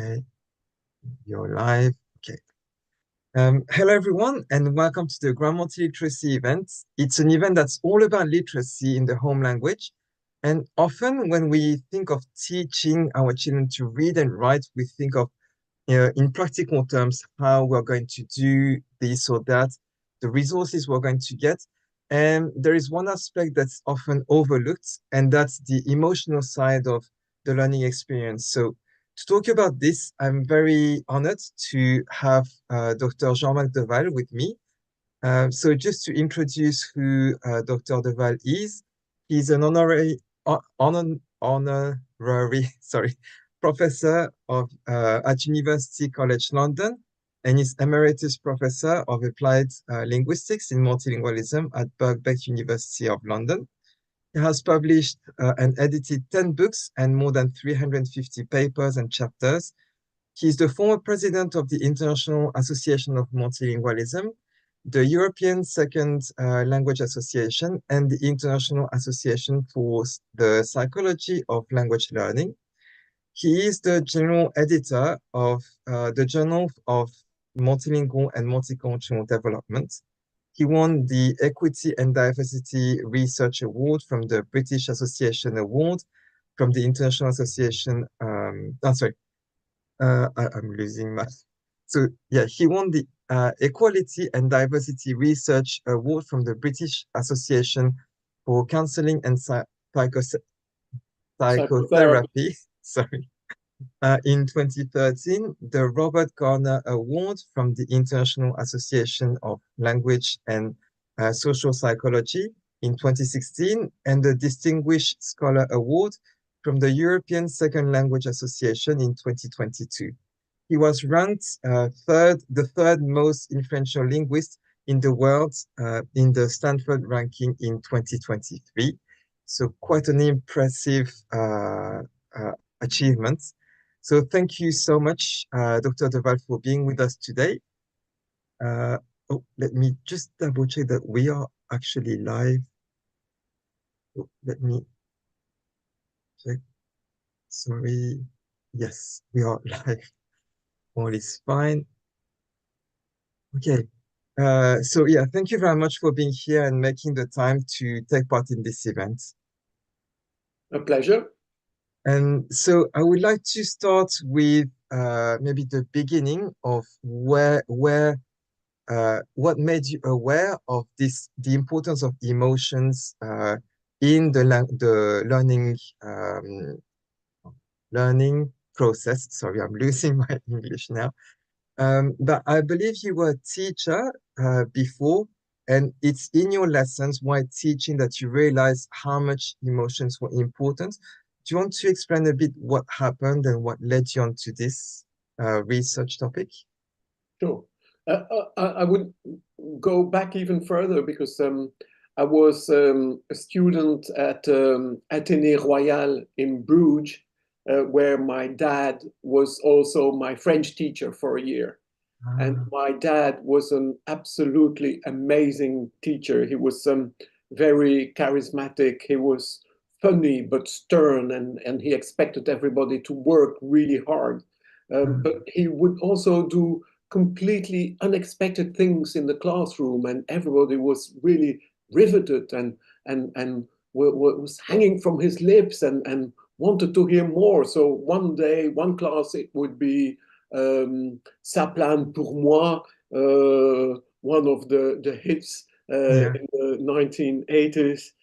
Okay, you're live. Okay. Hello, everyone, and welcome to the Grand Multiliteracy event. It's an event that's all about literacy in the home language. And often when we think of teaching our children to read and write, we think of, in practical terms, how we're going to do this or that, the resources we're going to get. And there is one aspect that's often overlooked, and that's the emotional side of the learning experience. So to talk about this, I'm very honored to have Dr. Jean-Marc Dewaele with me. So just to introduce who Dr. Dewaele is, he's an honorary, sorry, professor at University College London, and is Emeritus Professor of Applied Linguistics in Multilingualism at Birkbeck University of London. He has published and edited 10 books and more than 350 papers and chapters. He is the former president of the International Association of Multilingualism, the European Second Language Association, and the International Association for the Psychology of Language Learning. He is the general editor of the Journal of Multilingual and Multicultural Development. He won the Equity and Diversity Research Award from the British Association Award, from the International Association. I'm losing my. So yeah, he won the Equality and Diversity Research Award from the British Association for Counselling and Psychotherapy. Psychotherapy. Sorry. In 2013, the Robert Gardner Award from the International Association of Language and Social Psychology in 2016, and the Distinguished Scholar Award from the European Second Language Association in 2022. He was ranked the third most influential linguist in the world in the Stanford ranking in 2023. So quite an impressive achievement. So thank you so much, Dr. Dewaele, for being with us today. Let me just double check that we are actually live. Let me check. Sorry. Yes, we are live. All is fine. Okay. So yeah, thank you very much for being here and making the time to take part in this event. A pleasure. And so I would like to start with maybe the beginning of what made you aware of the importance of emotions in the learning process. Sorry, I'm losing my English now. But I believe you were a teacher before, and it's in your lessons while teaching that you realize how much emotions were important. Do you want to explain a bit what happened and what led you onto this research topic? Sure. I would go back even further because I was a student at Athénée Royal in Bruges, where my dad was also my French teacher for a year. And Ah, my dad was an absolutely amazing teacher. He was very charismatic. He was funny but stern, and he expected everybody to work really hard. But mm, he would also do completely unexpected things in the classroom, and everybody was really riveted and was hanging from his lips and wanted to hear more. So one day, one class, it would be Ça plane pour moi, one of the hits yeah. in the 1980s.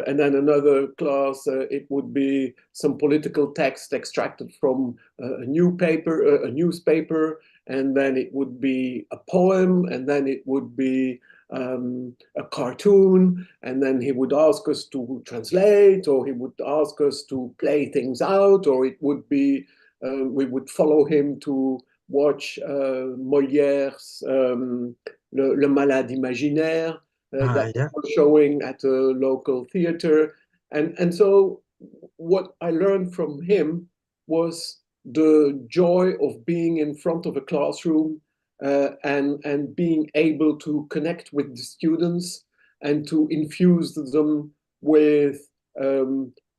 And then another class, it would be some political text extracted from a newspaper, and then it would be a poem, and then it would be a cartoon, and then he would ask us to translate, or he would ask us to play things out, or it would be we would follow him to watch Molière's Le Malade Imaginaire that Yeah. was showing at a local theater. And so what I learned from him was the joy of being in front of a classroom and being able to connect with the students and to infuse them with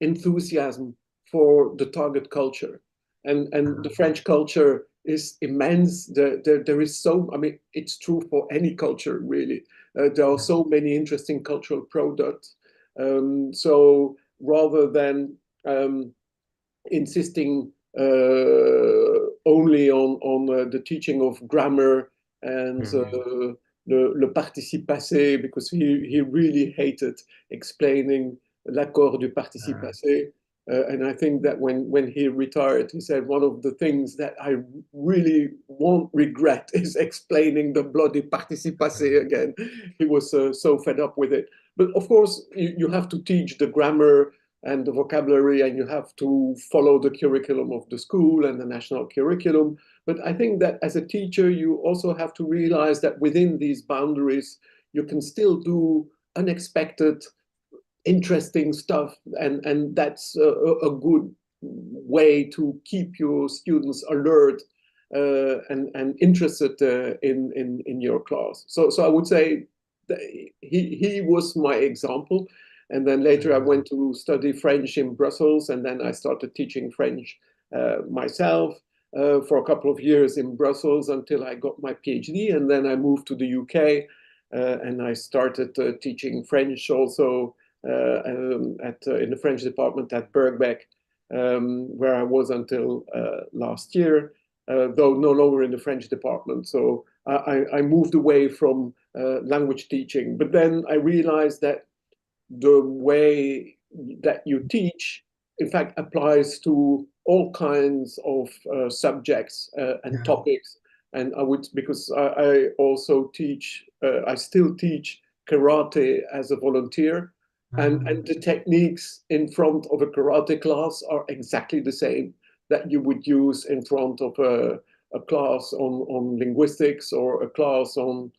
enthusiasm for the target culture. and the French culture is immense. There is so, I mean, it's true for any culture, really. There are so many interesting cultural products. So rather than insisting only on the teaching of grammar and le participe passé, because he really hated explaining l'accord du participe passé. And I think that when he retired, he said one of the things that I really won't regret is explaining the bloody participe passé again. He was so fed up with it. But of course, you have to teach the grammar and the vocabulary, and you have to follow the curriculum of the school and the national curriculum. But I think that as a teacher, you also have to realize that within these boundaries, you can still do unexpected, interesting stuff, and that's a good way to keep your students alert and interested in your class. So I would say that he was my example. And then later I went to study French in Brussels, and then I started teaching French myself for a couple of years in Brussels until I got my PhD. And then I moved to the UK and I started teaching French also in the French department at Birkbeck, where I was until last year, though no longer in the French department. So I moved away from language teaching. But then I realized that the way that you teach, in fact, applies to all kinds of subjects and topics. And I would, because I also teach, I still teach karate as a volunteer. And the techniques in front of a karate class are exactly the same that you would use in front of a class on linguistics or a class on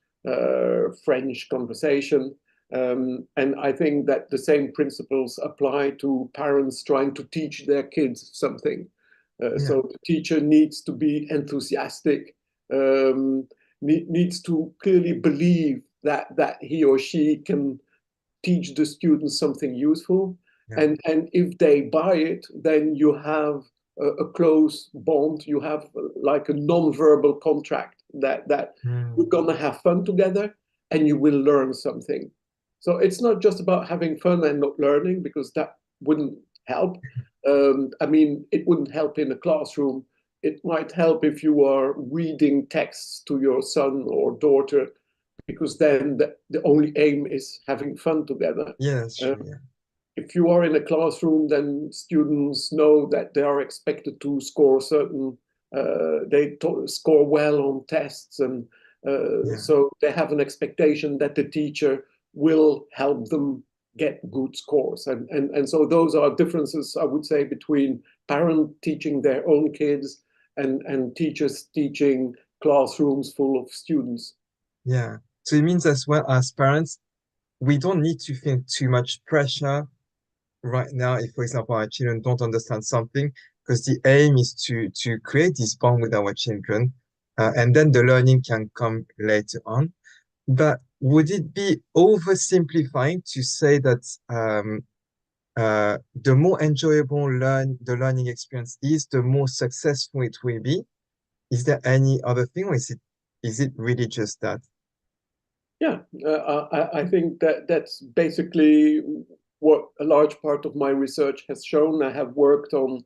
French conversation. And I think that the same principles apply to parents trying to teach their kids something. So the teacher needs to be enthusiastic, needs to clearly believe that he or she can teach the students something useful. And if they buy it, then you have a close bond. You have like a non-verbal contract that we're gonna have fun together and you will learn something. So it's not just about having fun and not learning, because that wouldn't help. I mean, it wouldn't help in a classroom. It might help if you are reading texts to your son or daughter, because then the only aim is having fun together. Yeah, that's true. Yeah. If you are in a classroom, then students know that they are expected to score certain, score well on tests, and so they have an expectation that the teacher will help them get good scores. And so those are differences, I would say, between parents teaching their own kids and teachers teaching classrooms full of students. Yeah. So it means as well as parents, we don't need to feel too much pressure right now if, for example, our children don't understand something, because the aim is to create this bond with our children, and then the learning can come later on. But would it be oversimplifying to say that the more enjoyable the learning experience is, the more successful it will be? Is there any other thing, or is it really just that? Yeah, I think that that's basically what a large part of my research has shown. I have worked on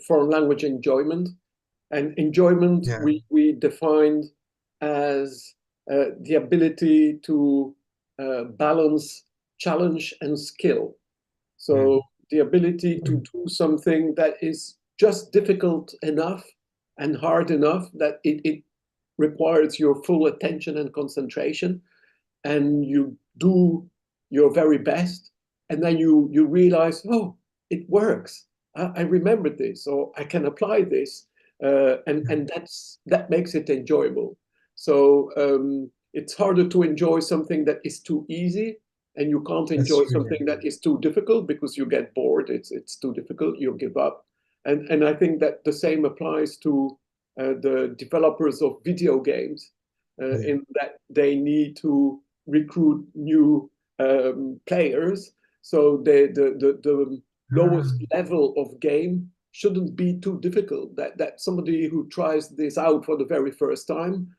foreign language enjoyment, and enjoyment Yeah. we defined as the ability to balance challenge and skill. So the ability to do something that is just difficult enough and hard enough that it requires your full attention and concentration, and you do your very best, and then you realize, oh, it works. I remember this, or I can apply this, and that makes it enjoyable. So it's harder to enjoy something that is too easy, and you can't That's enjoy true. something that is too difficult because you get bored. It's too difficult, you give up. And I think that the same applies to the developers of video games, in that they need to recruit new players. So the lowest level of game shouldn't be too difficult. That somebody who tries this out for the very first time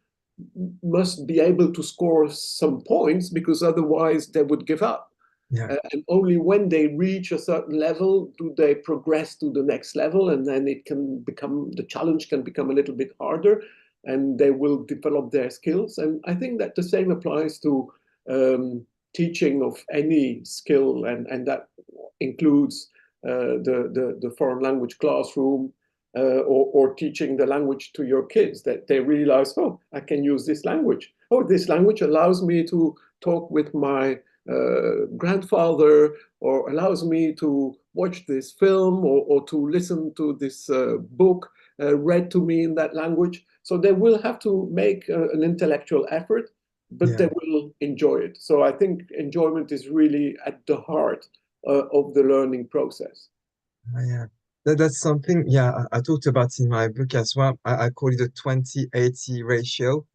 must be able to score some points, because otherwise they would give up. Yeah. And only when they reach a certain level do they progress to the next level, and then the challenge can become a little bit harder, and they will develop their skills. And I think that the same applies to teaching of any skill, and that includes the foreign language classroom, or teaching the language to your kids, that they realize, oh, I can use this language. Oh, this language allows me to talk with my grandfather, or allows me to watch this film, or to listen to this book read to me in that language. So they will have to make an intellectual effort, but they will enjoy it. So I think enjoyment is really at the heart of the learning process. Yeah. That's something, I talked about in my book as well. I call it a 20-80 ratio.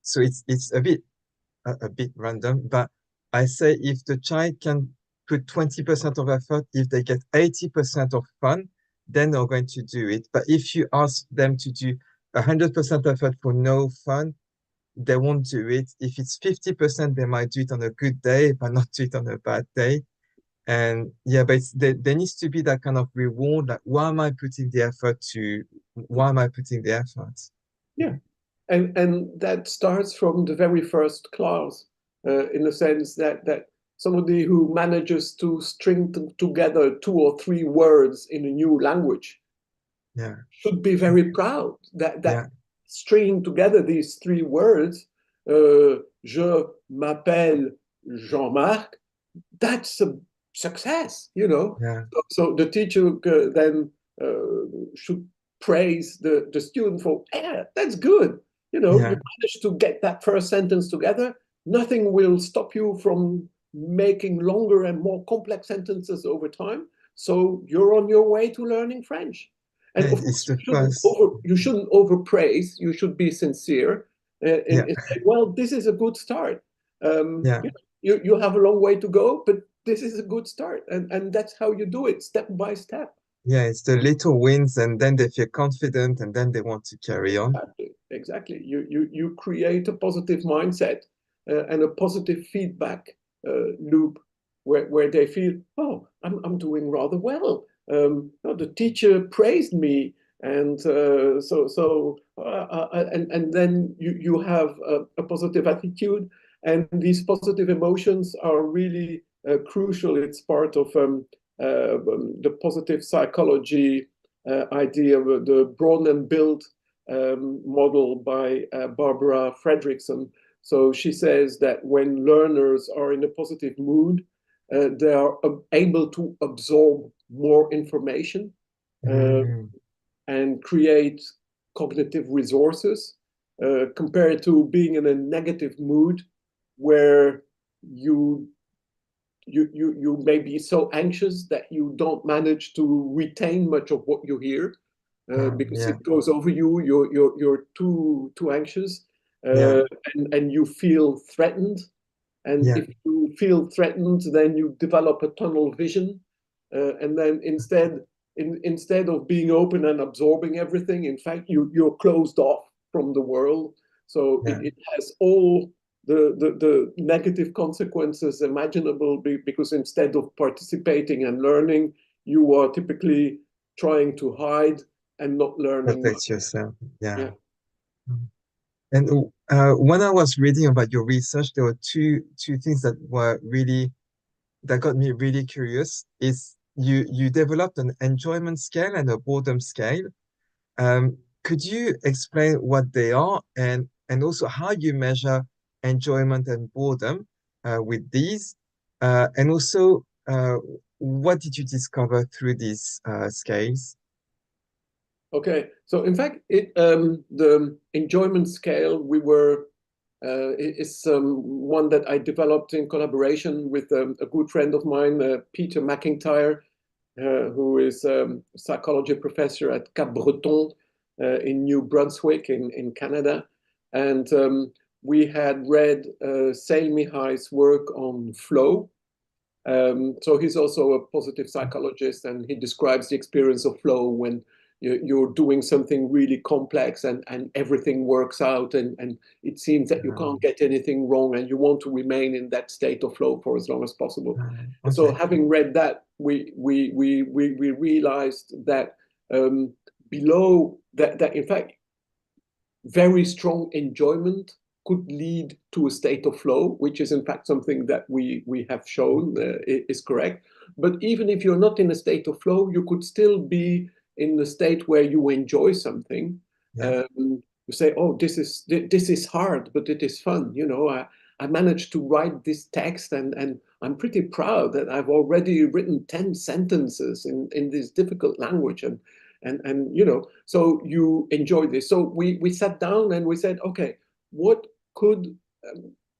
So it's a bit random, but I say if the child can put 20% of effort, if they get 80% of fun, then they're going to do it. But if you ask them to do 100% effort for no fun, they won't do it. If it's 50%, they might do it on a good day, but not do it on a bad day. And yeah, but there needs to be that kind of reward. Like, why am I putting the effort to? Why am I putting the effort? Yeah, and that starts from the very first class, in the sense that somebody who manages to string together 2 or 3 words in a new language Yeah, should be very proud that yeah, stringing together these 3 words, je m'appelle Jean-Marc, that's a success, you know. yeah, So the teacher then should praise the student for, yeah, that's good. You know, you yeah. managed to get that first sentence together. Nothing will stop you from making longer and more complex sentences over time. So you're on your way to learning French. And Yeah, of it's course, the first. you shouldn't overpraise. You should be sincere Yeah, in saying, well, this is a good start. yeah, You have a long way to go, but this is a good start. And that's how you do it, step by step. yeah. It's the little wins, and then they feel confident, and then they want to carry on. Exactly. You create a positive mindset, and a positive feedback loop, where they feel, oh, I'm doing rather well. Oh, the teacher praised me, and and then you have a positive attitude, and these positive emotions are really crucial. It's part of the positive psychology idea, of the broaden and build model by Barbara Fredrickson. So she says that when learners are in a positive mood, they are able to absorb more information, uh, Mm, and create cognitive resources, compared to being in a negative mood, where you you may be so anxious that you don't manage to retain much of what you hear, because yeah, it goes over you. You're too anxious, yeah, uh, and you feel threatened. And yeah, if you feel threatened, then you develop a tunnel vision, and then instead of being open and absorbing everything, in fact, you're closed off from the world. So yeah. it has all the negative consequences imaginable, because instead of participating and learning, you are typically trying to hide and not learning Protect much. yourself. Yeah. Yeah. Mm. And when I was reading about your research, there were two things that got me really curious. Is you developed an enjoyment scale and a boredom scale. Could you explain what they are, and also how you measure enjoyment and boredom with these? And also, what did you discover through these scales? Okay, so in fact, the enjoyment scale is one that I developed in collaboration with a good friend of mine, Peter McIntyre, who is a psychology professor at Cap Breton in New Brunswick in Canada, and we had read Sail Mihai's work on flow, So he's also a positive psychologist, and he describes the experience of flow when you're doing something really complex and everything works out, and it seems that you can't get anything wrong, and you want to remain in that state of flow for as long as possible. And so Okay. having read that, we realized that below that in fact very strong enjoyment could lead to a state of flow, which is in fact something that we have shown is correct. But even if you're not in a state of flow, you could still be in the state where you enjoy something. Yeah. You say, "Oh, this is hard, but it is fun." You know, I managed to write this text, and I'm pretty proud that I've already written 10 sentences in this difficult language, and you know, so you enjoy this. So we sat down and we said, okay, what could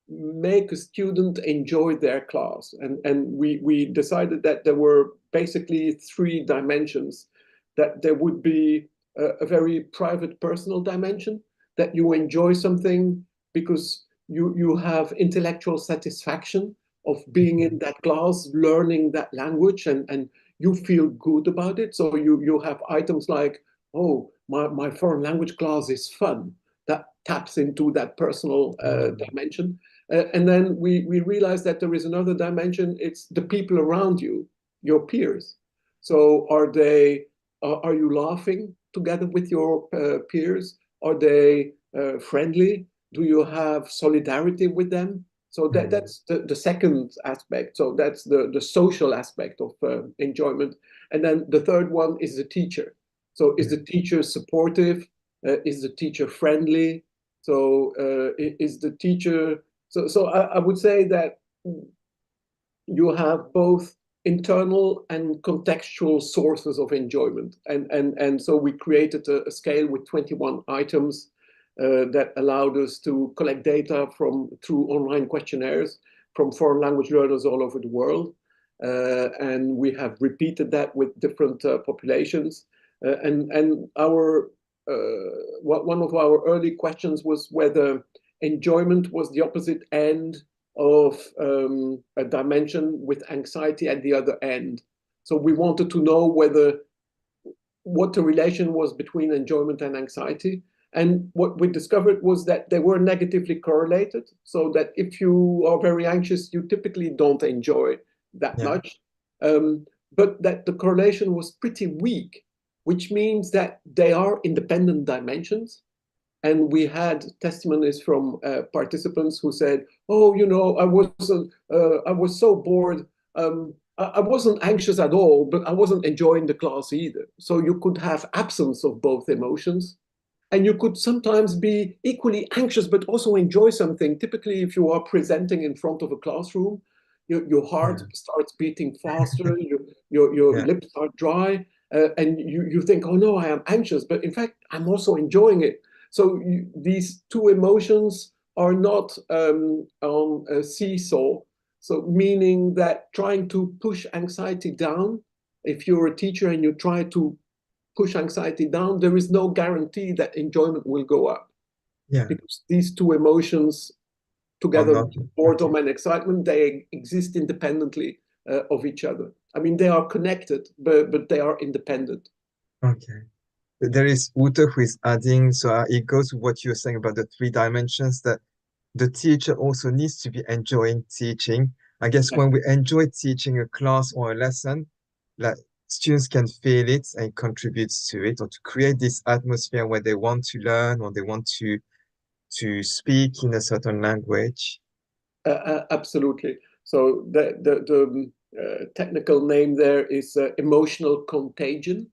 make a student enjoy their class? And we decided that there were basically three dimensions. That there would be a very private, personal dimension, that you enjoy something because you have intellectual satisfaction of being in that class, learning that language, and you feel good about it. So you have items like, oh, my foreign language class is fun. That taps into that personal dimension. And then we realize that there is another dimension. It's the people around you, your peers. So are you laughing together with your peers? Are they friendly? Do you have solidarity with them? So that's the second aspect. So that's the social aspect of enjoyment. And then the third one is the teacher. So is the teacher supportive? Is the teacher friendly? So is the teacher... So I would say that you have both internal and contextual sources of enjoyment. And so we created a scale with 21 items that allowed us to collect data through online questionnaires from foreign language learners all over the world. And we have repeated that with different populations. And one of our early questions was whether enjoyment was the opposite end of a dimension with anxiety at the other end. So we wanted to know what the relation was between enjoyment and anxiety. And what we discovered was that they were negatively correlated. So that if you are very anxious, you typically don't enjoy that much. But that the correlation was pretty weak, which means that they are independent dimensions. And we had testimonies from participants who said, "Oh, you know, I was so bored. I wasn't anxious at all, but I wasn't enjoying the class either." So you could have absence of both emotions, and you could sometimes be equally anxious but also enjoy something. Typically, if you are presenting in front of a classroom, your heart starts beating faster, your lips are dry, and you think, "Oh no, I am anxious," but in fact, I'm also enjoying it. So these two emotions are not on a seesaw. So meaning that trying to push anxiety down, if you're a teacher and you try to push anxiety down, there is no guarantee that enjoyment will go up. Yeah. Because these two emotions, together Not, with boredom and excitement, they exist independently of each other. I mean, they are connected, but they are independent. okay. There is Ute who is adding, so it goes with what you're saying about the three dimensions, that the teacher also needs to be enjoying teaching. I guess when we enjoy teaching a class or a lesson, like students can feel it and contribute to it, or to create this atmosphere where they want to learn or they want to speak in a certain language. Absolutely. So the technical name there is emotional contagion.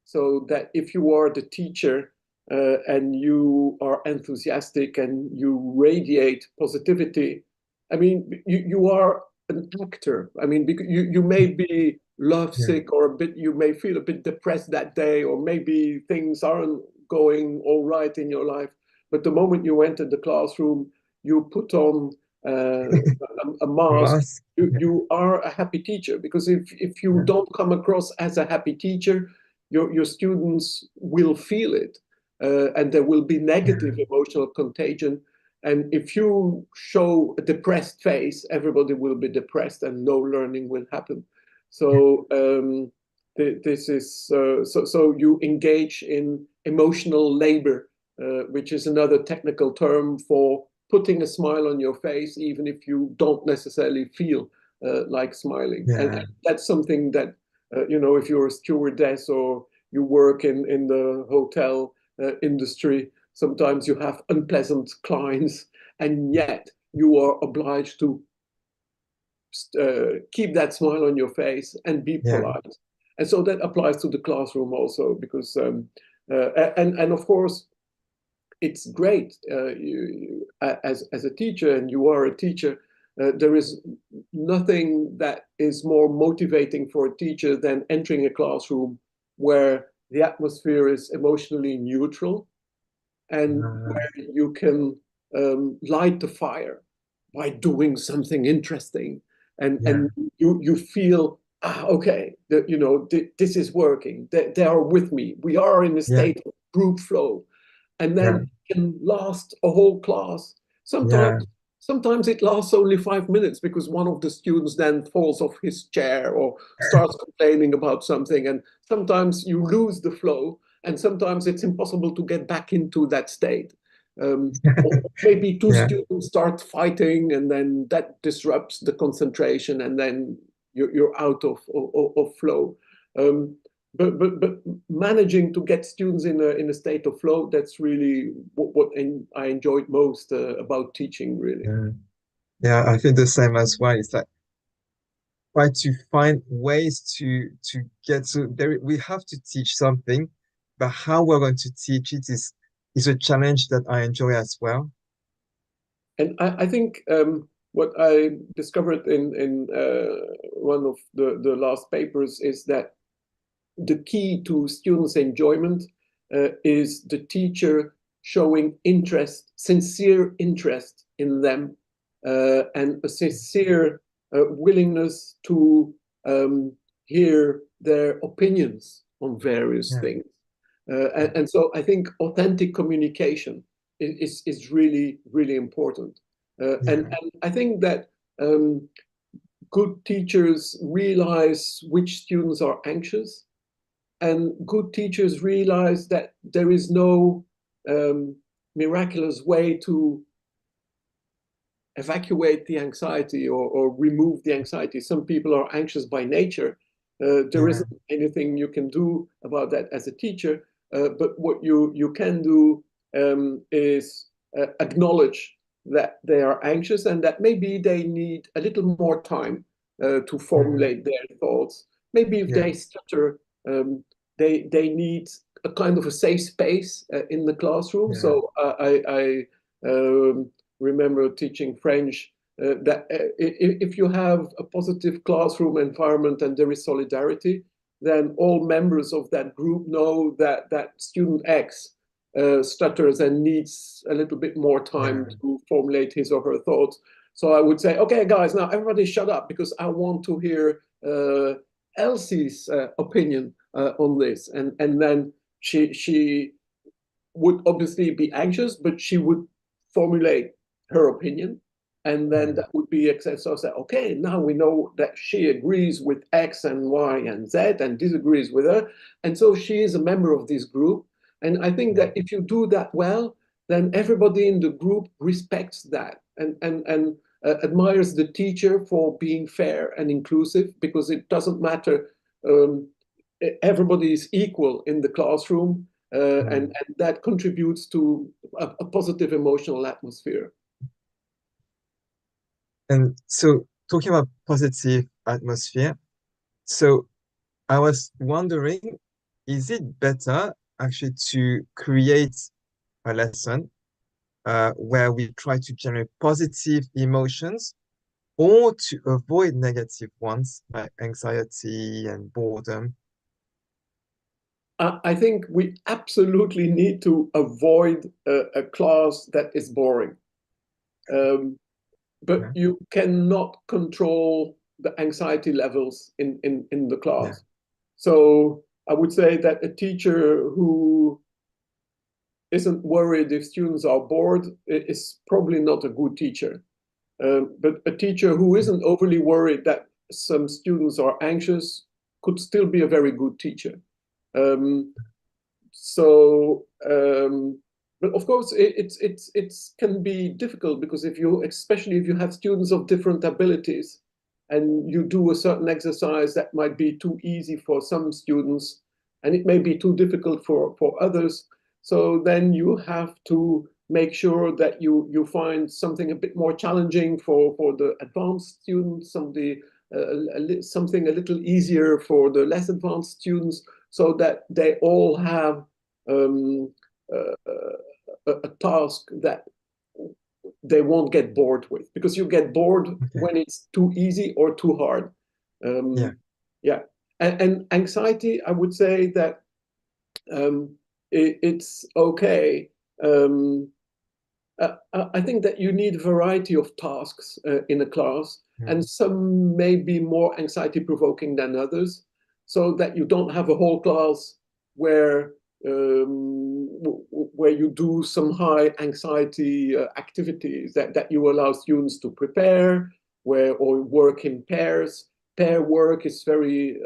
So that if you are the teacher and you are enthusiastic and you radiate positivity, I mean, you are an actor. I mean, you may be lovesick or you may feel a bit depressed that day, or maybe things aren't going all right in your life. But the moment you enter the classroom, you put on a mask. Mask. You are a happy teacher, because if you don't come across as a happy teacher, your students will feel it, and there will be negative emotional contagion. And if you show a depressed face, everybody will be depressed and no learning will happen. So this is so you engage in emotional labor, which is another technical term for putting a smile on your face, even if you don't necessarily feel like smiling. And Yeah. that's something that, if you're a stewardess or you work in the hotel industry, sometimes you have unpleasant clients, and yet you are obliged to keep that smile on your face and be Yeah. polite. And so that applies to the classroom also, because and of course it's great as a teacher, and you are a teacher. There is nothing that is more motivating for a teacher than entering a classroom where the atmosphere is emotionally neutral and Uh, where you can light the fire by doing something interesting, yeah. and you feel, okay, this is working. They are with me. We are in a Yeah. state of group flow, and Yeah. then it can last a whole class. Sometimes Yeah. sometimes it lasts only 5 minutes because one of the students then falls off his chair or starts complaining about something, and sometimes you lose the flow, and sometimes it's impossible to get back into that state. Or maybe two Yeah. students start fighting, and then that disrupts the concentration, and then you're out of flow. Um, but managing to get students in a state of flow, that's really what I enjoyed most about teaching, really. Yeah. Yeah, I feel the same as well. It's like try to find ways to get to there. We have to teach something, but how we're going to teach it is a challenge that I enjoy as well. And I think what I discovered in one of the last papers is that the key to students' enjoyment is the teacher showing interest, sincere interest in them, and a sincere willingness to hear their opinions on various Yeah. things. And so I think authentic communication is really, really important. Yeah. And I think that good teachers realize which students are anxious, and good teachers realize that there is no miraculous way to evacuate the anxiety or remove the anxiety. Some people are anxious by nature. There Yeah. isn't anything you can do about that as a teacher. But what you can do is acknowledge that they are anxious and that maybe they need a little more time to Mm. formulate their thoughts. Maybe if Yeah. they stutter, they need a kind of a safe space in the classroom. Yeah. So I remember teaching French, that if you have a positive classroom environment and there is solidarity, then all members of that group know that student X stutters and needs a little bit more time Yeah. to formulate his or her thoughts. So I would say, okay, guys, now everybody shut up because I want to hear Elsie's opinion on this. And then she would obviously be anxious, but she would formulate her opinion. And then Yeah. that would be access. So I say, okay, now we know that she agrees with X and Y and Z and disagrees with her. And so she is a member of this group. And I think Yeah. that if you do that well, then everybody in the group respects that and admires the teacher for being fair and inclusive, because it doesn't matter. Um, Everybody is equal in the classroom, Mm. and that contributes to a positive emotional atmosphere. And so talking about positive atmosphere, so I was wondering, is it better actually to create a lesson where we try to generate positive emotions or to avoid negative ones like anxiety and boredom? I think we absolutely need to avoid a class that is boring. Um, but Yeah. you cannot control the anxiety levels in the Yeah. class. So I would say that a teacher who isn't worried if students are bored is probably not a good teacher. But a teacher who isn't overly worried that some students are anxious could still be a very good teacher. Um, so, but of course, it can be difficult because especially if you have students of different abilities, and you do a certain exercise that might be too easy for some students, and it may be too difficult for others. So then you have to make sure that you find something a bit more challenging for the advanced students, something a little easier for the less advanced students, so that they all have um, a task that they won't get bored with, because you get bored when it's too easy or too hard. Yeah. Yeah. And anxiety, I would say that it's okay. I think that you need a variety of tasks in a class, and some may be more anxiety provoking than others, so that you don't have a whole class where where you do some high anxiety activities that you allow students to prepare, or work in pairs. Pair work is very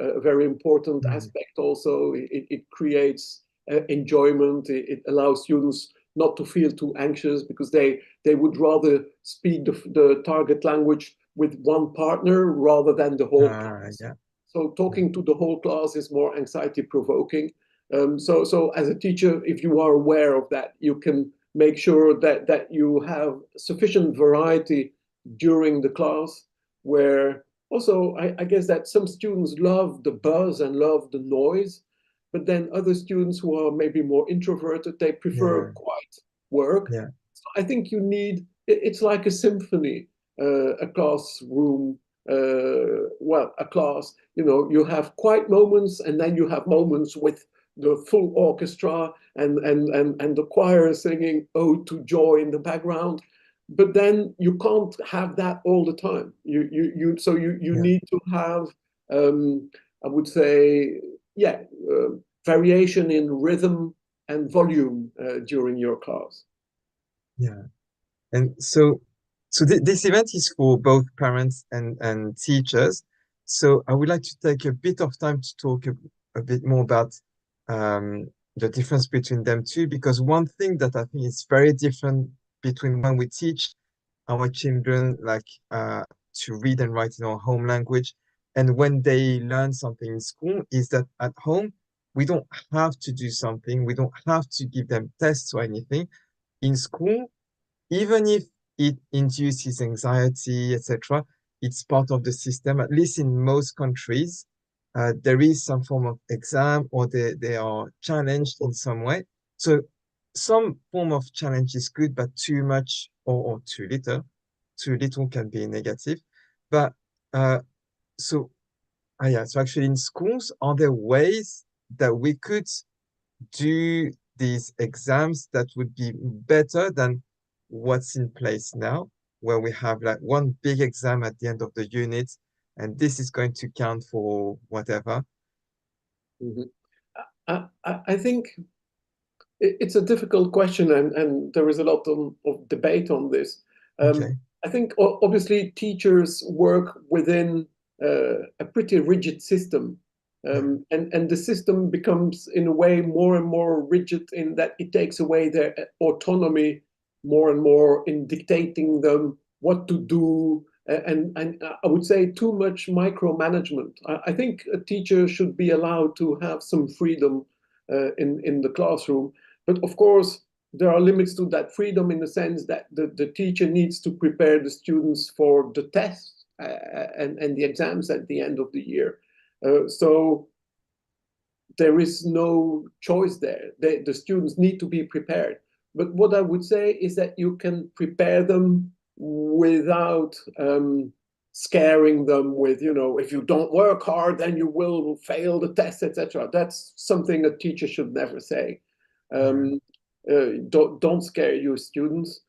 important aspect also. It creates enjoyment. It allows students not to feel too anxious, because they would rather speak the target language with one partner rather than the whole class. Yeah. So talking to the whole class is more anxiety provoking. So as a teacher, if you are aware of that, you can make sure that you have sufficient variety during the class, where also I guess that some students love the buzz and love the noise, but then other students who are maybe more introverted, they prefer Yeah. quiet work. Yeah. So I think it's like a symphony, a classroom, a class, you have quiet moments, and then you have moments with the full orchestra and the choir singing Ode to Joy in the background. But then you can't have that all the time. You Yeah. need to have, I would say, yeah, variation in rhythm and volume during your class. Yeah. And so this event is for both parents and teachers. So I would like to take a bit of time to talk a bit more about the difference between them two, because one thing that I think is very different between when we teach our children to read and write in our home language and when they learn something in school is that at home we don't have to do something, we don't have to give them tests or anything. In school, even if it induces anxiety, etc., it's part of the system. At least in most countries, there is some form of exam or they are challenged in some way. So some form of challenge is good, but too much or too little can be negative. But uh, so, yeah, so actually in schools, are there ways that we could do these exams that would be better than what's in place now, where we have like one big exam at the end of the unit, and this is going to count for whatever. Mhm. I think it's a difficult question, and there is a lot of debate on this. Okay. I think obviously teachers work within a pretty rigid system, Yeah. and the system becomes in a way more and more rigid in that it takes away their autonomy more and more in dictating them what to do. And I would say too much micromanagement. I think a teacher should be allowed to have some freedom in the classroom, but of course, there are limits to that freedom in the sense that the teacher needs to prepare the students for the tests and the exams at the end of the year. So there is no choice there. The students need to be prepared. But what I would say is that you can prepare them without scaring them with, if you don't work hard, then you will fail the test, etc. That's something a teacher should never say. Yeah. Um, don't scare your students.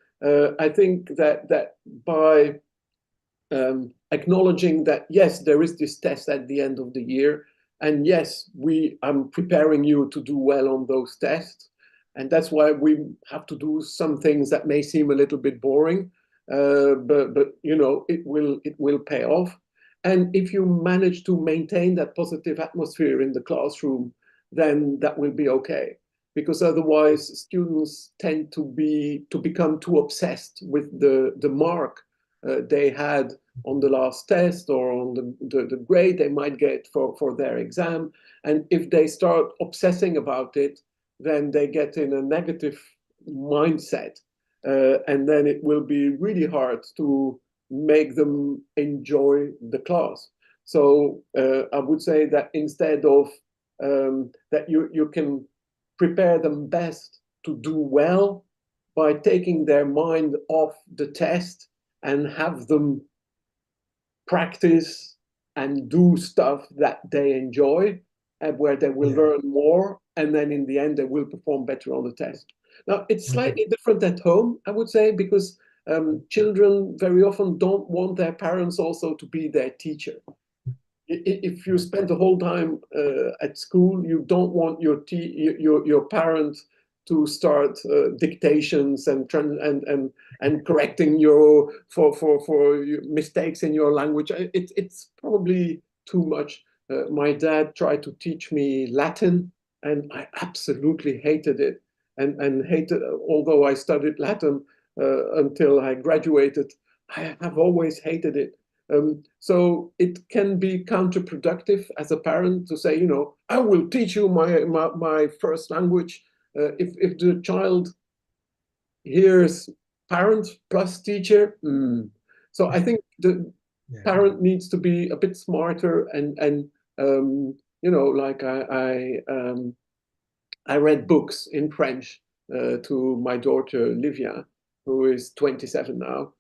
I think that by acknowledging that yes, there is this test at the end of the year, and yes, I'm preparing you to do well on those tests. And that's why we have to do some things that may seem a little bit boring, but you know, it will pay off. And if you manage to maintain that positive atmosphere in the classroom, then that will be okay. Because otherwise, students tend to become too obsessed with the mark they had on the last test or on the grade they might get for their exam. And if they start obsessing about it, then they get in a negative mindset. And then it will be really hard to make them enjoy the class. So I would say that instead of that you can prepare them best to do well by taking their mind off the test and have them practice and do stuff that they enjoy and where they will learn more, and then in the end they will perform better on the test. Now it's slightly different at home, I would say, because children very often don't want their parents also to be their teacher. If you spend the whole time at school, you don't want your parent to start dictations and correcting your for mistakes in your language. It's probably too much. My dad tried to teach me Latin, and I absolutely hated it, and hated. Although I studied Latin until I graduated, I have always hated it. So it can be counterproductive as a parent to say, you know, I will teach you my first language. If the child hears parent plus teacher, so I think the parent needs to be a bit smarter and you know, like I read books in French to my daughter Livia, who is 27 now,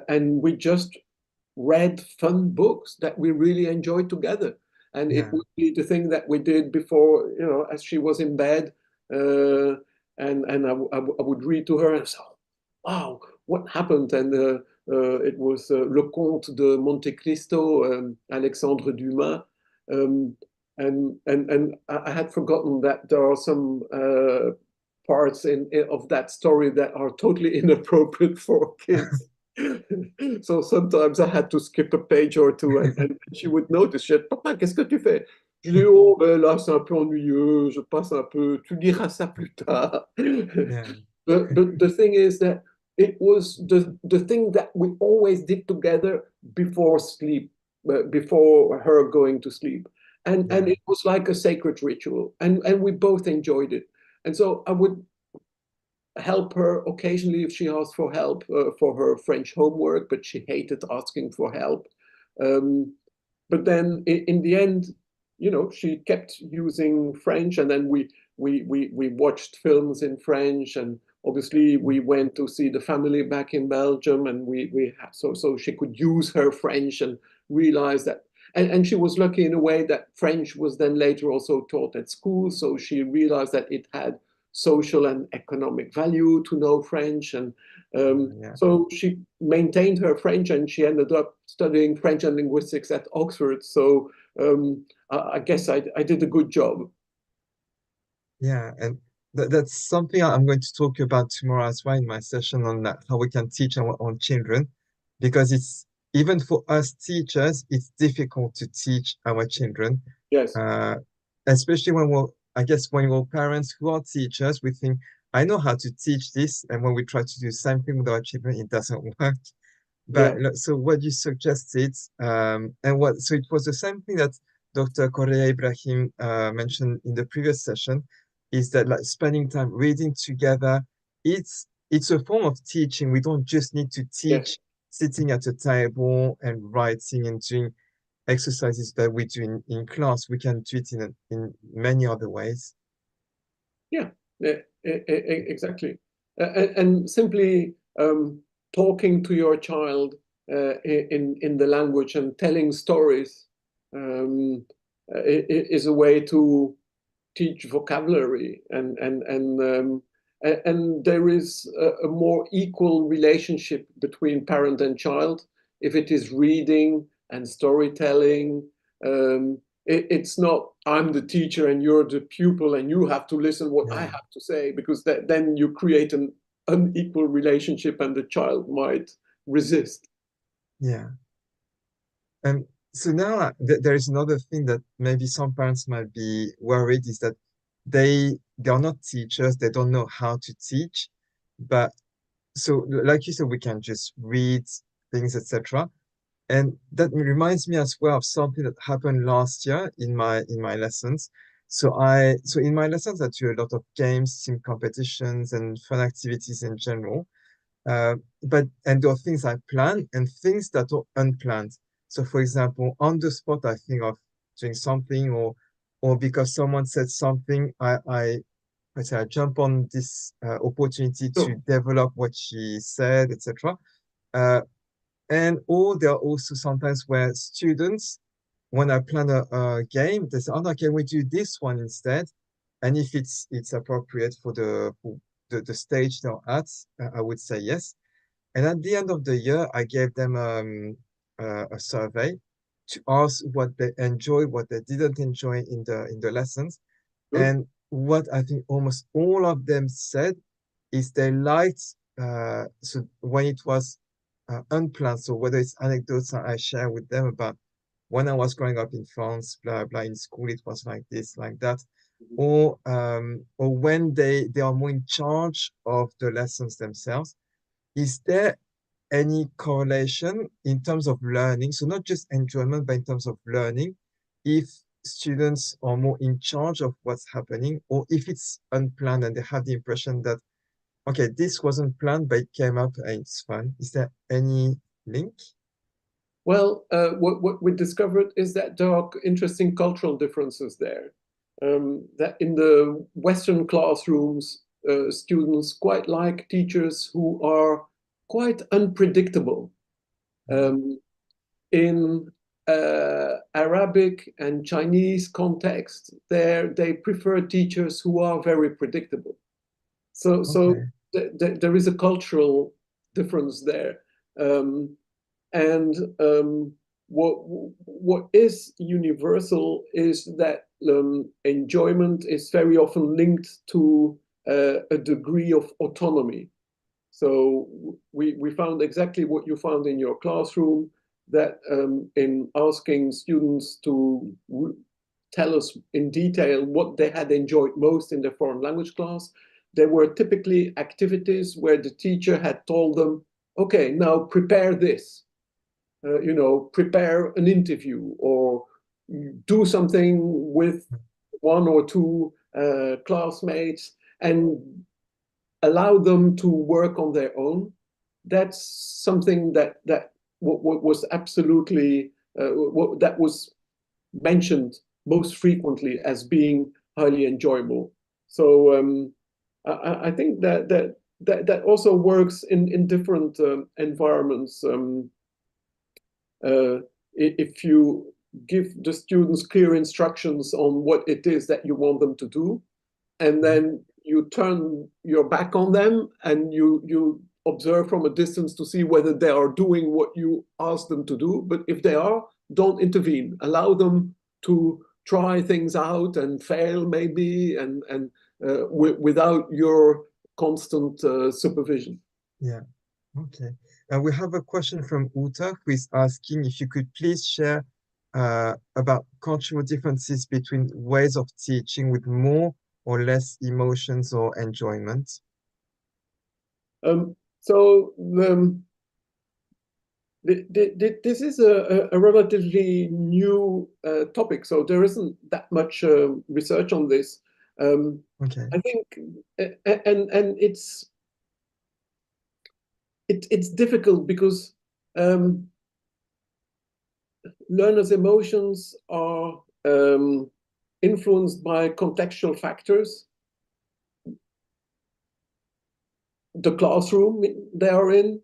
and we just read fun books that we really enjoyed together. And it would be the thing that we did before, you know, as she was in bed, and I would read to her and say, wow, what happened? And it was Le Comte de Monte Cristo, Alexandre Dumas. And I had forgotten that there are some parts of that story that are totally inappropriate for kids. So sometimes I had to skip a page or two, and she would notice. She said, Papa, qu'est-ce que tu fais? Je dis, oh, ben là, c'est un peu ennuyeux, je passe un peu, tu liras ça plus tard. But the thing is that it was the thing that we always did together before sleep, before her going to sleep. And it was like a sacred ritual, and we both enjoyed it. And so I would help her occasionally if she asked for help for her French homework, but she hated asking for help. But then in the end, you know, she kept using French, and then we watched films in French, and obviously we went to see the family back in Belgium, and so she could use her French and realize that. And she was lucky in a way that French was then later also taught at school, so she realized that it had social and economic value to know French. And so she maintained her French, and she ended up studying French and linguistics at Oxford. So I guess I did a good job. Yeah, and that's something I'm going to talk about tomorrow as well in my session on that, how we can teach our own children, because it's even for us teachers, it's difficult to teach our children. Yes. Especially I guess when we're parents who are teachers, we think, I know how to teach this. And when we try to do the same thing with our children, it doesn't work. But so what you suggested, so it was the same thing that Dr. Correa Ibrahim mentioned in the previous session, is that like spending time reading together, it's a form of teaching. We don't just need to teach sitting at a table and writing and doing exercises that we do in class. We can do it in many other ways. Yeah, exactly. And simply talking to your child in the language and telling stories is a way to teach vocabulary, and there is a more equal relationship between parent and child if it is reading and storytelling. It's not I'm the teacher and you're the pupil and you have to listen what I Yeah, have to say, because then you create an unequal relationship and the child might resist. yeah. And so now there is another thing that maybe some parents might be worried is that they are not teachers, they don't know how to teach. But so like you said, we can just read things, etc. And that reminds me as well of something that happened last year in my lessons. So in my lessons I do a lot of games, team competitions, and fun activities in general. And there are things I plan and things that are unplanned. So, for example, on the spot, I think of doing something, or because someone said something, let's say I jump on this opportunity to So, develop what she said, etc. Uh, and or there are also sometimes where students, when I plan a game, they say, "Oh, no, can we do this one instead?" And if it's appropriate for the stage they're at, I would say yes. And at the end of the year, I gave them a survey to ask what they enjoyed, what they didn't enjoy in the lessons. good. And what I think almost all of them said is they liked so when it was unplanned. So whether it's anecdotes that I share with them about when I was growing up in France, blah blah, in school it was like this, like that, or when they are more in charge of the lessons themselves. Is there any correlation in terms of learning? So not just enjoyment, but in terms of learning, if students are more in charge of what's happening, or if it's unplanned and they have the impression that, okay, this wasn't planned, but it came up and it's fun. Is there any link? Well, what we discovered is that there are interesting cultural differences there. That in the Western classrooms, students quite like teachers who are quite unpredictable. Um, in Arabic and Chinese context, there they prefer teachers who are very predictable. So Okay, there is a cultural difference there. Um, and what is universal is that enjoyment is very often linked to a degree of autonomy. So we found exactly what you found in your classroom, that in asking students to tell us in detail what they had enjoyed most in their foreign language class, there were typically activities where the teacher had told them, okay, now prepare this, prepare an interview or do something with one or two classmates and allow them to work on their own. That's something that was absolutely that was mentioned most frequently as being highly enjoyable. So I think that also works in different environments. If you give the students clear instructions on what it is that you want them to do, and then you turn your back on them and you observe from a distance to see whether they are doing what you ask them to do. But if they are, don't intervene. Allow them to try things out and fail maybe, and without your constant supervision. yeah, okay. We have a question from Uta who is asking if you could please share about cultural differences between ways of teaching with more or less emotions or enjoyment. So this is a relatively new topic, so there isn't that much research on this. Okay. I think, and it's difficult because um, learners' emotions are influenced by contextual factors, the classroom they are in,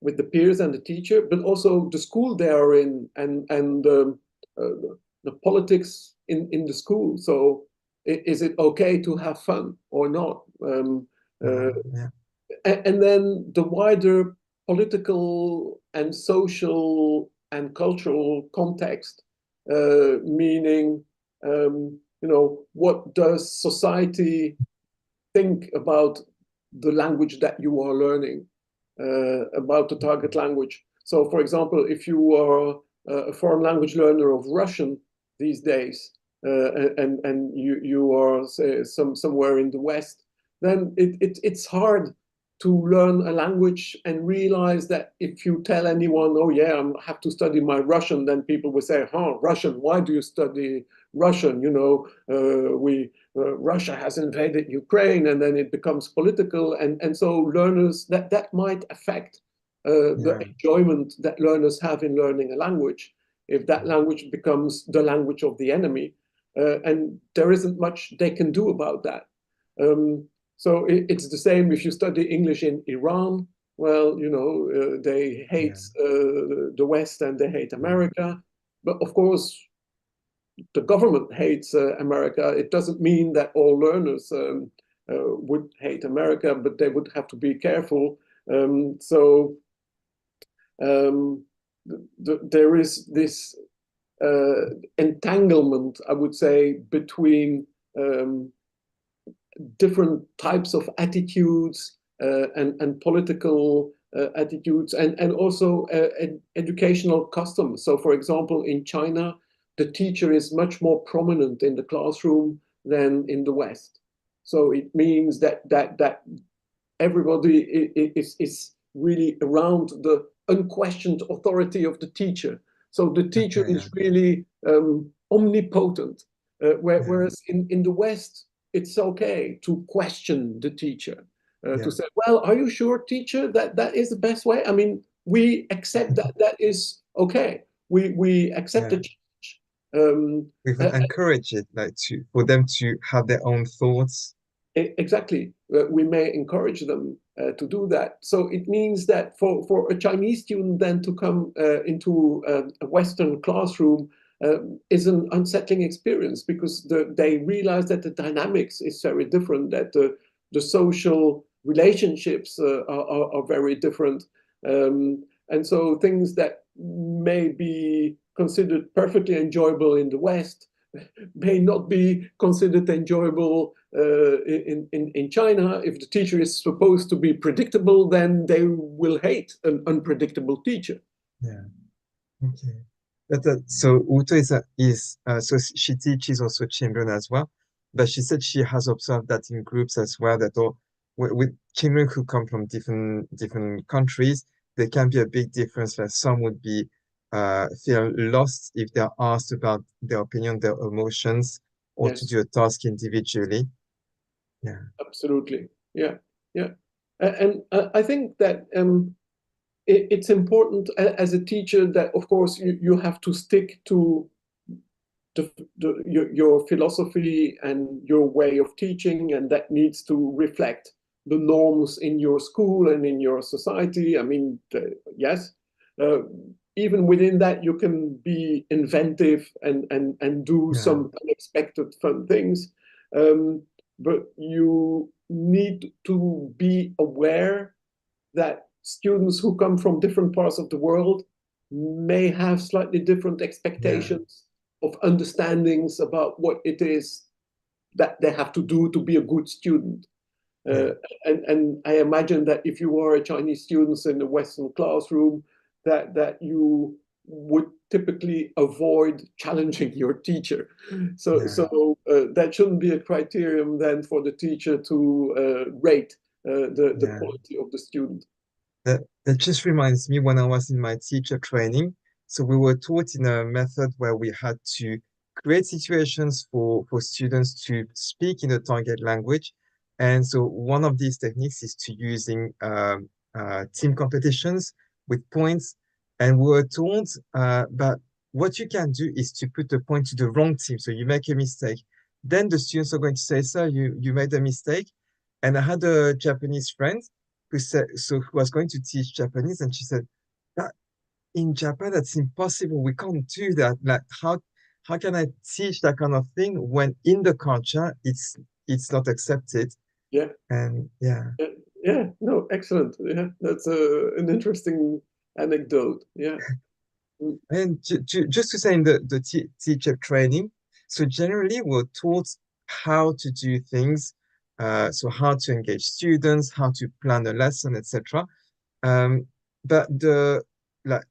with the peers and the teacher, but also the school they are in, and the politics in the school. So is it okay to have fun or not? Yeah. And then the wider political and social and cultural context. meaning, what does society think about the language that you are learning, about the target language. So, for example, if you are a foreign language learner of Russian these days, and you are, say, somewhere in the West, then it's hard to learn a language and realize that if you tell anyone, oh yeah, I have to study my Russian, then people will say, huh, Russian, why do you study Russian? Russia has invaded Ukraine, and then it becomes political, and so learners, that might affect the enjoyment that learners have in learning a language if that language becomes the language of the enemy, and there isn't much they can do about that. So it's the same if you study English in Iran. Well, they hate the West and they hate America, but of course the government hates America. It doesn't mean that all learners would hate America, but they would have to be careful. So there is this entanglement, I would say, between different types of attitudes and political attitudes, and also educational customs. So, for example, in China, the teacher is much more prominent in the classroom than in the West. So it means that everybody is really around the unquestioned authority of the teacher. So the teacher is really omnipotent, whereas in the West, it's okay to question the teacher, to say, well, are you sure, teacher, that is the best way? I mean, we accept that is okay. We accept the change. We would encourage it, like for them to have their own thoughts. Exactly. We may encourage them to do that. So it means that for a Chinese student then to come into a Western classroom is an unsettling experience, because they realize that the dynamics is very different, that the social relationships are very different. And so things that may be considered perfectly enjoyable in the West may not be considered enjoyable in China. If the teacher is supposed to be predictable, then they will hate an unpredictable teacher. Yeah. Okay. So Uto so she teaches also children as well, but she said she has observed that in groups as well, that with children who come from different countries, there can be a big difference. Like some would be feel lost if they're asked about their opinion, their emotions, or to Yes, do a task individually. Yeah. absolutely. Yeah, yeah. And I think that it's important as a teacher that, of course, you have to stick to your philosophy and your way of teaching, and that needs to reflect the norms in your school and in your society. I mean, yes, even within that, you can be inventive and do some unexpected fun things. But you need to be aware that students who come from different parts of the world may have slightly different expectations of understandings about what it is that they have to do to be a good student. And I imagine that if you are a Chinese student in a Western classroom, that you would typically avoid challenging your teacher. So that shouldn't be a criterion then for the teacher to rate the quality of the student. That just reminds me when I was in my teacher training. So we were taught in a method where we had to create situations for students to speak in the target language. And so one of these techniques is to using team competitions with points. And we were told that what you can do is to put a point to the wrong team. So you make a mistake. Then the students are going to say, sir, you made a mistake. And I had a Japanese friend who was going to teach Japanese, and she said, that in Japan, that's impossible. We can't do that. Like, how can I teach that kind of thing when in the culture it's not accepted? Yeah. And yeah. No, excellent. Yeah, that's an interesting anecdote. Yeah. And just to say in the teacher training, so generally we're taught how to do things, so how to engage students, how to plan a lesson, etc. Um, but like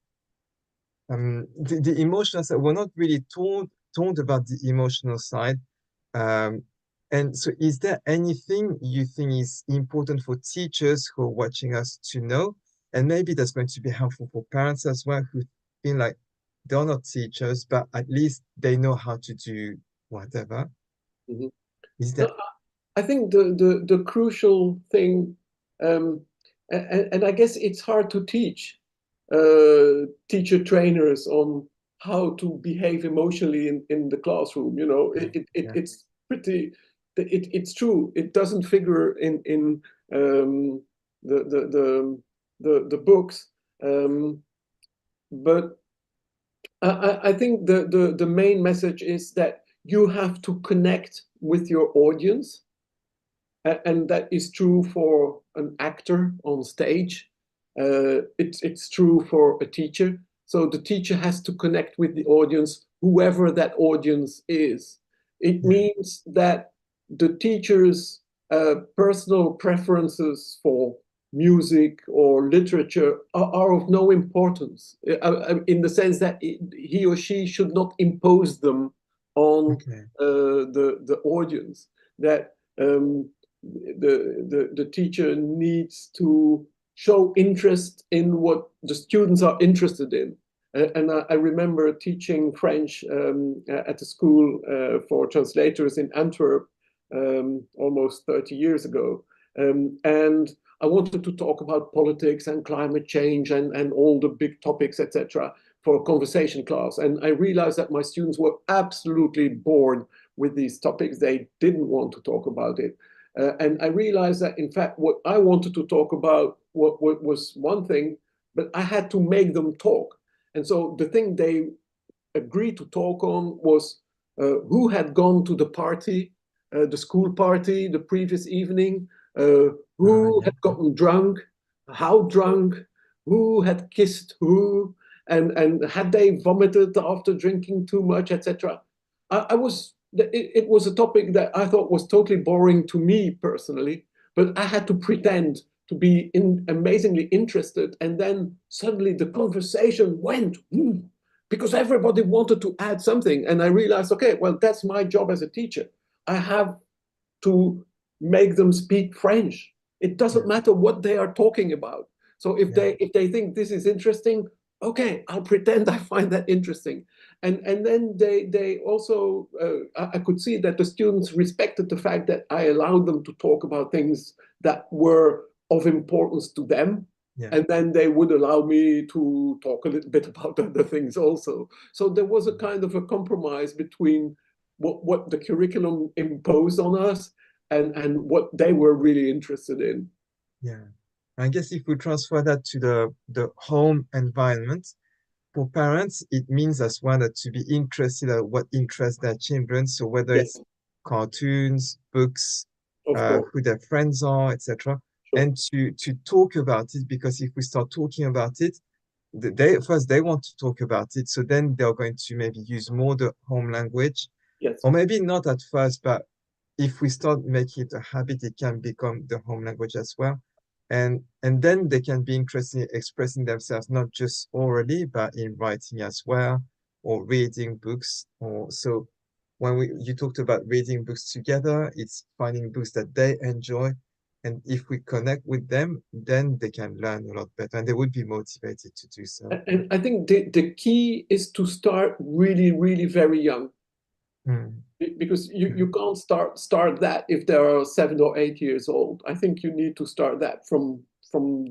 the emotional side, we're not really told about the emotional side. Um, and so is there anything you think is important for teachers who are watching us to know? And maybe that's going to be helpful for parents as well who feel like they're not teachers, but at least they know how to do whatever. Mhm. Is No, that I think the crucial thing, um, and I guess it's hard to teach teacher trainers on how to behave emotionally in the classroom. You know, yeah, yeah, it's pretty. It's true. It doesn't figure in um, the, the the the books, um, but I think the main message is that you have to connect with your audience, and that is true for an actor on stage. It's true for a teacher. So the teacher has to connect with the audience, whoever that audience is. It yeah. means that the teacher's personal preferences for music or literature are of no importance, in the sense that he or she should not impose them on Okay. the audience. That the teacher needs to show interest in what the students are interested in. And I remember teaching French at a school for translators in Antwerp almost 30 years ago. And I wanted to talk about politics and climate change and all the big topics, etc., for a conversation class. And I realized that my students were absolutely bored with these topics. They didn't want to talk about it. And I realized that, in fact, what I wanted to talk about what was one thing, but I had to make them talk. And so the thing they agreed to talk on was who had gone to the party, the school party, the previous evening, who Yeah, had gotten drunk, how drunk, who had kissed who, and had they vomited after drinking too much, etc. I was it was a topic that I thought was totally boring to me personally, but I had to pretend to be amazingly interested, and then suddenly the conversation went. Because everybody wanted to add something. And I realized, okay, well, that's my job as a teacher. I have to make them speak French. It yeah, doesn't matter what they are talking about. So yeah, if they think this is interesting, okay, I'll pretend I find that interesting. And then they also I could see that the students respected the fact that I allowed them to talk about things that were of importance to them, yeah. and then they would allow me to talk a little bit about other things also. So there was a kind of a compromise between what the curriculum imposed on us and what they were really interested in. Yeah. I guess if we transfer that to the home environment, for parents, it means as well that to be interested in what interests their children. So whether Yes, it's cartoons, books, of course. who their friends are, etc. Sure. And to talk about it, because if we start talking about it, they first they want to talk about it. So then they're going to maybe use more the home language, Yes. or maybe not at first, but if we start making it a habit, it can become the home language as well. And then they can be interested in expressing themselves not just orally, but in writing as well, or reading books. Or so when we you talked about reading books together, it's finding books that they enjoy. And if we connect with them, then they can learn a lot better and they would be motivated to do so. And I think the key is to start really, really very young. Mm, Because mm, you can't start that if they are 7 or 8 years old. I think you need to start that from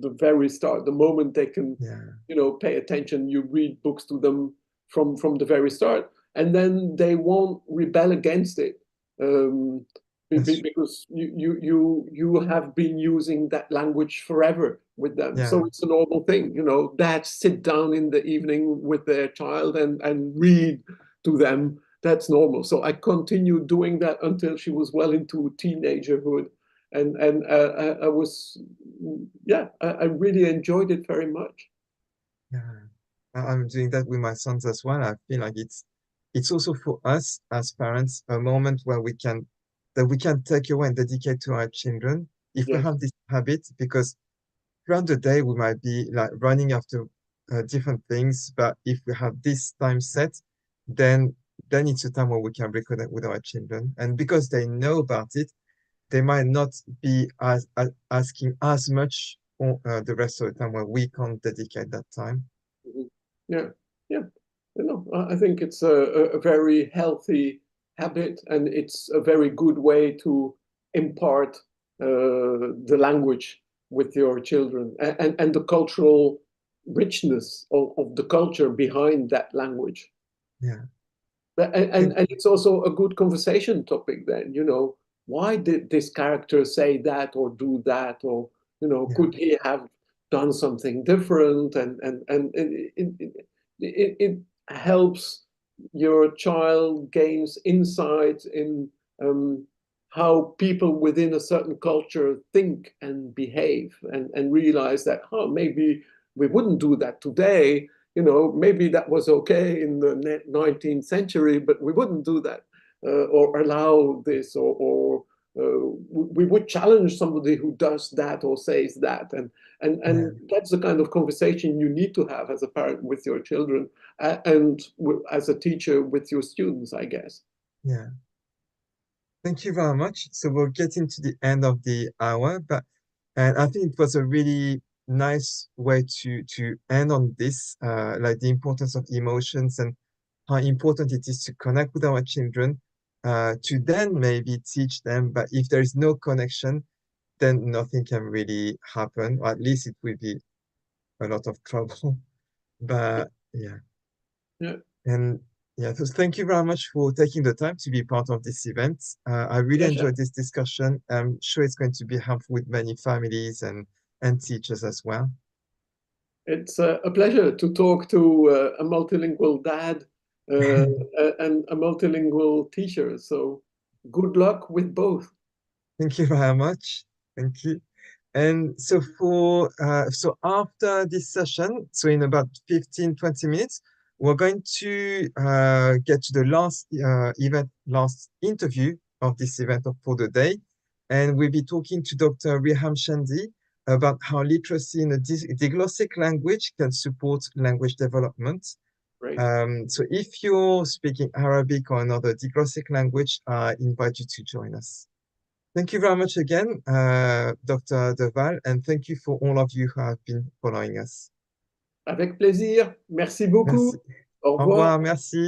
the very start, the moment they can, yeah, pay attention. You read books to them from the very start, and then they won't rebel against it, um, that's true. because you have been using that language forever with them. Yeah, So it's a normal thing. Dads sit down in the evening with their child and read to them. That's normal. So I continued doing that until she was well into teenagerhood, and I was, yeah, I really enjoyed it very much. yeah. I'm doing that with my sons as well. I feel like it's also for us as parents a moment where we can take away and dedicate to our children if we Yes. have this habit, because throughout the day we might be like running after different things, but if we have this time set, then it's a time where we can reconnect with our children, and because they know about it, they might not be asking as much for the rest of the time where we can't dedicate that time. Mhm. Yeah, yeah. I think it's a very healthy habit, and it's a very good way to impart the language with your children and the cultural richness of the culture behind that language. Yeah. And it's also a good conversation topic then, why did this character say that or do that? Or, Yeah, could he have done something different? And it helps your child gains insight in how people within a certain culture think and behave, and realize that, maybe we wouldn't do that today. Maybe that was okay in the 19th century, but we wouldn't do that, or allow this, or we would challenge somebody who does that or says that. And yeah, that's the kind of conversation you need to have as a parent with your children, and as a teacher with your students, I guess. yeah. Thank you very much. So we're getting to the end of the hour, but and I think it was a really nice way to end on this, like the importance of emotions and how important it is to connect with our children, to then maybe teach them. But if there is no connection, then nothing can really happen, or at least it will be a lot of trouble. But yeah. Yeah, And yeah, so thank you very much for taking the time to be part of this event. I really pleasure. enjoyed this discussion. I'm sure it's going to be helpful with many families and teachers as well. It's a pleasure to talk to a multilingual dad, uh, and a multilingual teacher. So good luck with both. Thank you very much. Thank you. And so after this session, so in about 15-20 minutes, we're going to get to the last interview of this event for the day. And we'll be talking to Dr. Riham Shandi about how literacy in a diglossic language can support language development. Great. So if you're speaking Arabic or another diglossic language, I invite you to join us. Thank you very much again, Dr. Dewaele, and thank you for all of you who have been following us. Avec plaisir. Merci beaucoup. Merci. Au Au revoir. revoir, merci.